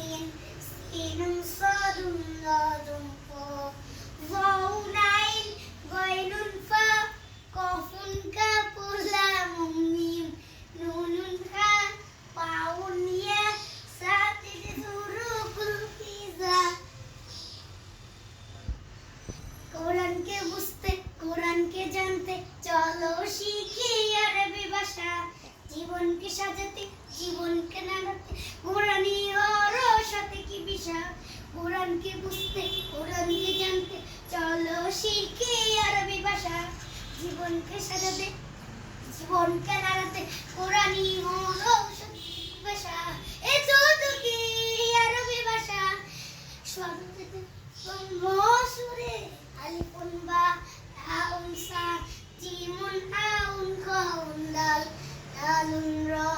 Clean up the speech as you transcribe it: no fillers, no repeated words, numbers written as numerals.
sin, sinun sadun ladun fa, waun ain goinun fa, kofun kafur lamun mim, nunun ha, paun ya, satin huruful hiza. কোরআনকে বুঝতে কোরআনকে জানতে চলো শিখি আরবি ভাষা জীবনকে সাজাতে জীবনকে নাড়াতে কোরআনি হরফ সাথে কি বিষা কোরআনকে বুঝতে কোরআনকে জানতে চলো শিখি আরবি ভাষা জীবনকে সাজাতে জীবনকে নাড়াতে কোরআনি হরফ সাথে কি ভাষা এ তো কি আরবি ভাষা স্বরূপে মসুরে alifun ba haun sa jimun aun khaun dal dalun ra